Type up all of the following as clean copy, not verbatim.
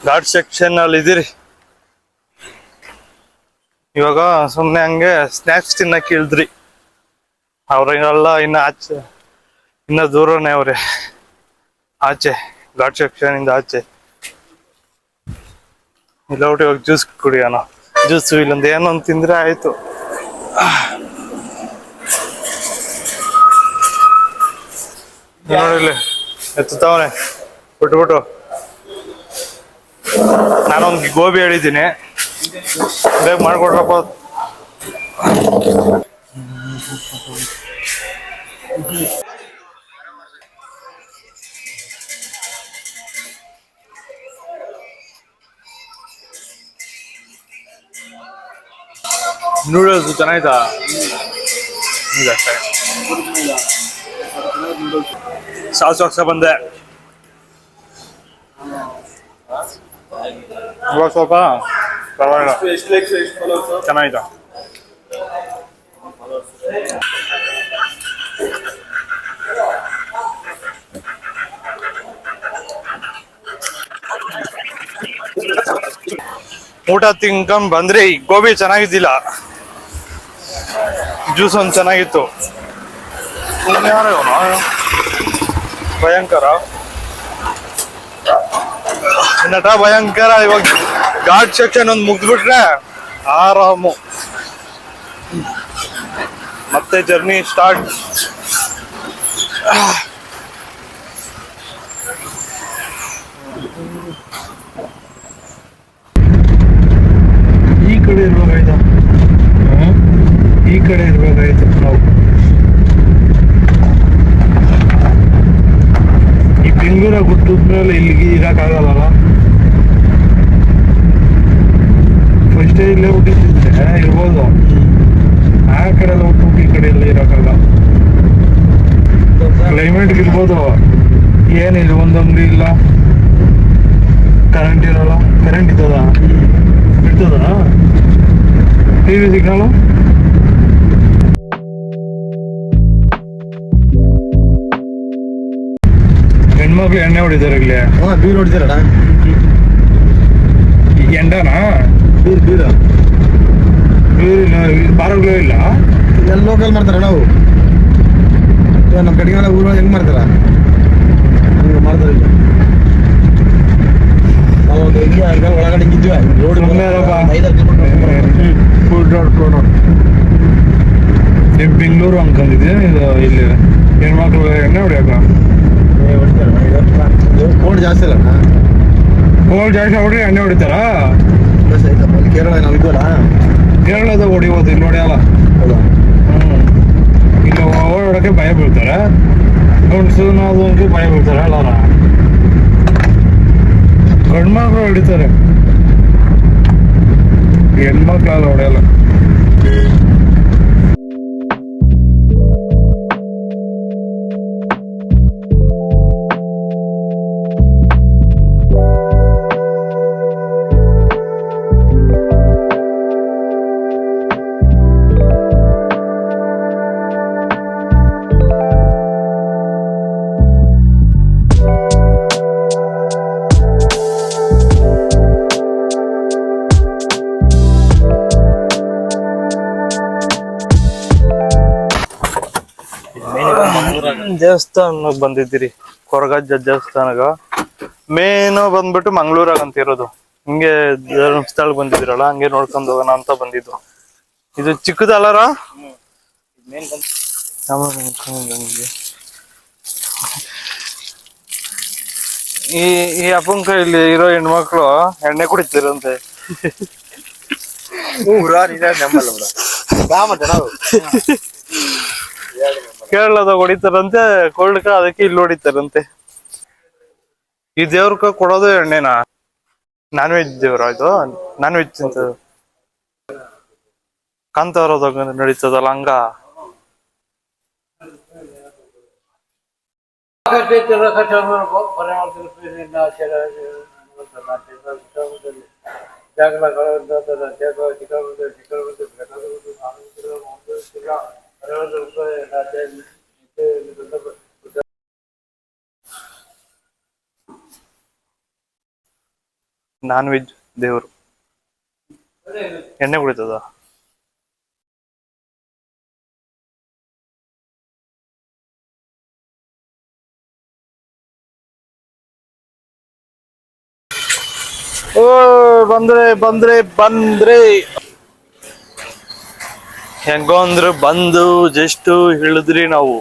Ghat section ಅಲ್ಲಿ ಇದೀರಿ. ಇವಾಗ ಸುಮ್ನೆ ಹಂಗೆ ಸ್ನಾಕ್ಸ್ ತಿನ್ನಕ್ ಇಳಿದ್ರಿ. ಅವ್ರಿಗೆಲ್ಲ ಇನ್ನ ಆಚೆ, ಇನ್ನ ದೂರನೇ ಅವ್ರೆ ಆಚೆ, ಘಾಟ್ ಸೆಕ್ಷನ್ ಇಂದ ಆಚೆ. ಇಲ್ಲ ಒಟ್ಟು ಇವಾಗ ಜ್ಯೂಸ್ ಕುಡಿಯೋಣ. ಜ್ಯೂಸು ಇಲ್ಲೊಂದು ಏನೊಂದು ತಿಂದ್ರೆ ಆಯ್ತು. ನೋಡಿಲ್ಲಿ ಎತ್ತುತ್ತವನೆ ಬಿಟ್ಬಿಟ್ಟು. ನಾನೊಂದು ಗೋಬಿ ಹೇಳಿದ್ದೀನಿ, ಬೇಗ ಮಾಡ್ಕೊಡ್ರಪ್ಪ. ನೂಡಲ್ಸ್ ಚೆನ್ನಾಯ್ತಾ? ಸಾಸ್ ಹಾಕ್ಸ ಬಂದೆ. ಇವಾಗ ಸ್ವಲ್ಪ ಪರವಾಗಿಲ್ಲ, ಚೆನ್ನಾಯ್ತಾ? ಊಟ ತಿನ್ಕೊಂಡ್ ಬಂದ್ರೆ ಈ ಗೋಬಿ ಚೆನ್ನಾಗಿದ್ದಿಲ್ಲ, ಜ್ಯೂಸ್ ಒಂದು ಚೆನ್ನಾಗಿತ್ತು. ಭಯಂಕರ ನಟ ಭಯಂಕರ. ಇವಾಗ ಘಾಟ್ ಸೆಕ್ಷನ್ ಒಂದು ಮುಗಿದ್ಬಿಟ್ರೆ ಆರಾಮು, ಮತ್ತೆ ಜರ್ನಿ ಸ್ಟಾರ್ಟ್. ಈ ಕಡೆ ಇರ್ಬೇಕಾಯ್ತು, ಈ ಕಡೆ ಇರ್ಬೇಕಾಯ್ತು ನಾವು. ಈ ಬೆಂಗಳೂರಾಗ ಹುಟ್ಟಿದ್ಮೇಲೆ ಇಲ್ಲಿಗೆ ಇರಕ್ಕಾಗಲ್ಲ. ಫಸ್ಟ್ ಇಲ್ಲೇ ಹುಟ್ಟಿದ್ರೆ ಇರ್ಬೋದು, ಆ ಕಡೆ ಎಲ್ಲ ಹುಟ್ಟು ಈ ಕಡೆ ಎಲ್ಲ ಇರಕ್ಕಾಗಲ್ಲ. ಕ್ಲೈಮೇಟ್ಗೆ ಇರ್ಬೋದು, ಏನಿಲ್ಲ, ಒಂದು ಅಂಗಡಿ ಇಲ್ಲ, ಕರೆಂಟ್ ಇರಲ್ಲ. ಕರೆಂಟ್ ಇರ್ತದ? ಇರ್ತದ ಟಿವಿ ಸಿಗ್ನಲ್. ಹೆಣ್ಮಕ್ಳು ಎಣ್ಣೆ ಹೊಡಿತಾರೆ ಇಲ್ಲಿ. ಬೀರ್ ಹೊಡಿತಾರಣ, ಈಗ ಎಂಡನಾ? ಬೀರ್ ಬೀರ್ ಬೀರ್ ಬಾರಗಳು ಇಲ್ಲ. ಎಲ್ಲ ಲೋಕಲ್ ಮಾಡ್ತಾರ ನಾವು. ನಮ್ಮ ಕಡೆಗೆಲ್ಲ ಊರ ಹೆಂಗ್ ಮಾಡ್ತಾರ ಹಂಗ ಮಾಡ್ತಾರ. ಇಲ್ಲ ನಾವು ಒಂದು ಒಳಗಡೆ ಹಿಂಗಿದ್ವಿ, ರೋಡ್ ಫುಡ್ ರೋಡ್ ಬೆಂಗಳೂರು ಅನ್ಕೊಂಡಿದ್ದೆ. ಇದು ಇಲ್ಲಿ ಹೆಣ್ಮಕ್ಳು ಎಣ್ಣೆ ಹೊಡಿಯಾಕ ಕೋಲ್ಡ್ ಜಾಸ್ತಿ ಅಲ್ಲ, ಕೋಲ್ಡ್ ಜಾಸ್ತಿ ಹೊಡ್ರಿ ಎಣ್ಣೆ ಹೊಡಿತಾರ. ಕೇರಳ ನಾವು ಇದ್ವಲ್ಲ, ಕೇರಳದ ಹೊಡಿಬೋದು, ಇಲ್ಲಿ ಹೊಡೆಯಲ್ಲ. ಹೌದಾ? ಇಲ್ಲ ಓಡಾಡಕ್ಕೆ ಭಯ ಬೀಳ್ತಾರೆ, ಅದಕ್ಕೆ ಭಯ ಬೀಳ್ತಾರೆ. ಎಲ್ಲಾರ ಗಂಡ್ಮಕ್ಳು ಹೊಡಿತಾರೆ, ಹೆಣ್ಮಕ್ಳೆಲ್ಲ ಹೊಡೆಯಲ್ಲ. ದೇವಸ್ಥಾನಕ್ಕೆ ಬಂದಿದ್ದೀರಿ, ಕೊರಗಜ್ಜ ದೇವಸ್ಥಾನಗ. ಮೇನು ಬಂದ್ಬಿಟ್ಟು ಮಂಗ್ಳೂರಾಗ ಅಂತ ಇರೋದು. ಹಿಂಗೆ ಧರ್ಮಸ್ಥಳ ಬಂದಿದ್ದೀರಲ್ಲ, ಹಂಗೆ ನೋಡ್ಕೊಂಡು ಹೋಗೋಣ ಅಂತ ಬಂದಿದ್ದು. ಇದು ಚಿಕ್ಕದಲ್ಲಾರ? ಈ ಅಪ್ಪಂಕ ಇಲ್ಲಿ ಇರೋ ಹೆಣ್ಮಕ್ಳು ಎಣ್ಣೆ ಕುಡಿತೀರಂತೆ. ಕೇರಳದಾಗ ಹೊಡಿತಾರಂತೆ ಕೋಲ್ಡ್ಕ, ಅದಕ್ಕೆ ಇಲ್ಲಿ ಹೊಡಿತಾರಂತೆ. ಈ ದೇವ್ರಕ ಕೊಡೋದು ಎಣ್ಣೆನಾ? ನಾನ್ ವೆಜ್ ದೇವ್ರ ಇದು? ನಾನ್ ವೆಜ್ ಅಂತ ಕಾಂತಾವರದಾಗ ನಡೀತದಲ್ಲ, ಹಂಗ? ನಾನ್ ವೆಜ್ ದೇವ್ರು. ಎಣ್ಣೆ ಕುಡಿತದ. ಓ ಬಂದ್ರೆ ಬಂದ್ರೆ ಬಂದ್ರೆ ಹೆಂಗೋ ಅಂದ್ರೆ ಬಂದು ಜಸ್ಟ್ ಇಳಿದ್ರಿ ನಾವು.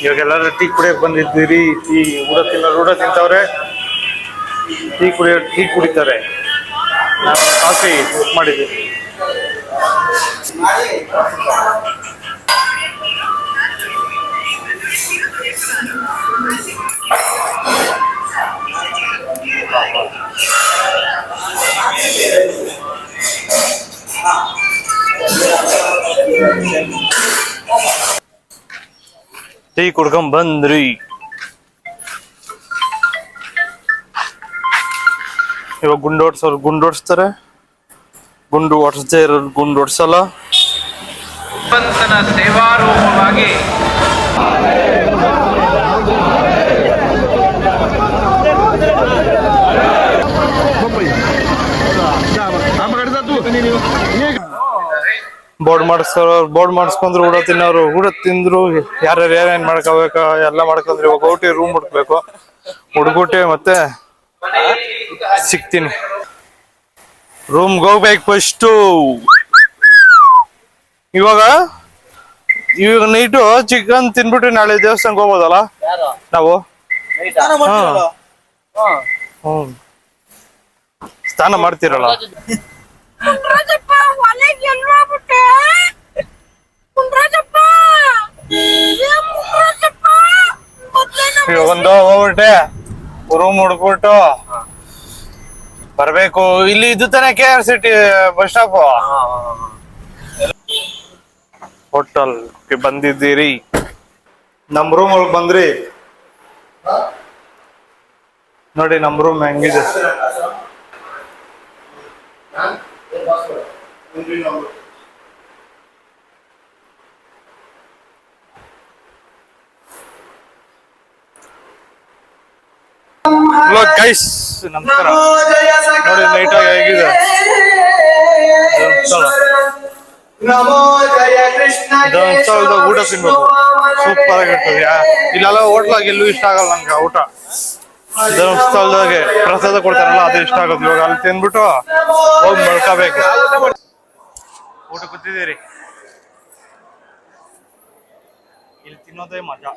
ಇವಾಗ ಎಲ್ಲಾರು ಟೀ ಕುಡಿಯಕ್ ಬಂದಿದ್ದೀರಿ. ಟೀ ಊಟ ತಿಂತವ್ರೆ, ಟೀ ಕುಡಿತಾರೆ. ನಾನು ಕಾಫಿ ಬುಕ್ ಮಾಡಿದ್ದೀನಿ. ಟೀ ಕುಡ್ಕೊಂಡ್ ಬಂದ್ರಿ. ಇವಾಗ ಗುಂಡು ಓಡಿಸ್ತಾರೆ. ಗುಂಡು ಓಡಿಸದೇ ಇರೋರು ಗುಂಡು ಓಡಿಸಲ್ಲ. ಭಗವಂತನ ಸೇವಾರೂಪವಾಗಿ ಬೋರ್ಡ್ ಮಾಡಿಸ್ಕೊಂಡ್ರು, ಊಟ ತಿನ್ನೋರು ಊಟ ತಿಂದ್ರು. ಯಾರ್ಯಾರು ಏನೇನ್ ಮಾಡ್ಕೋಬೇಕ ಎಲ್ಲ ಮಾಡ್ಕೊಂಡ್ರು. ಇವಾಗ ಔಟಿ ರೂಮ್ ಹುಡ್ಕ್ಬೇಕು. ಹುಡ್ಗುಟ್ಟೆ ಮತ್ತೆ ಸಿಗ್ತೀನಿ. ರೂಮ್ಗೆ ಹೋಗ್ಬೇಕು ಫಸ್ಟು. ಇವಾಗ ನೈಟು ಚಿಕನ್ ತಿನ್ಬಿಟ್ಟು ನಾಳೆ ದೇವಸ್ಥಾನಕ್ಕೆ ಹೋಗ್ಬೋದಲ್ಲ ನಾವು? ಹ್ಮ್, ಸ್ನಾನ ಮಾಡ್ತೀರಲ್ಲ. ಒಂದು ಹೋಗ್ಬಿಟ್ಟೆ ರೂಮ್ ಹುಡ್ಕ್ಬಿಟ್ಟು ಬರ್ಬೇಕು. ಇಲ್ಲಿ ಇದು ತಾನೇ KRCT ಬಸ್ ಸ್ಟಾಪ್. ಹೋಟೆಲ್ ಬಂದಿದ್ದೀರಿ. ನಮ್ ರೂಮ್ ಒಳಗ್ ಬಂದ್ರಿ ನೋಡಿ. ನಮ್ ರೂಮ್ ಹೆಂಗಿದೆ. ಗೈಸ್ ನಮಸ್ಕಾರ. ನೋಡಿ ನೈಟಾಗಿ ಹೇಗಿದೆ ಧರ್ಮಸ್ಥಳದ ಊಟ ತಿನ್ಬೇಕು. ಸೂಪರ್ ಆಗಿರ್ತದೆ. ಇಲ್ಲೆಲ್ಲ ಹೋಟ್ಲಾಗ ಎಲ್ಲೂ ಇಷ್ಟ ಆಗಲ್ಲ ನಂಗೆ ಊಟ. ಧರ್ಮಸ್ಥಳದಾಗೆ ಪ್ರಸಾದ ಕೊಡ್ತಾರಲ್ಲ ಅದು ಇಷ್ಟ ಆಗುತ್ತೆ. ಇವಾಗ ಅಲ್ಲಿ ತಿನ್ಬಿಟ್ಟು ಹೋಗಿ ಮಲ್ಕೋಬೇಕು. ಊಟ ಕೂತಿದ್ದೀರಿ. ಇಲ್ಲಿ ತಿನ್ನೋದೇ ಮಜಾ.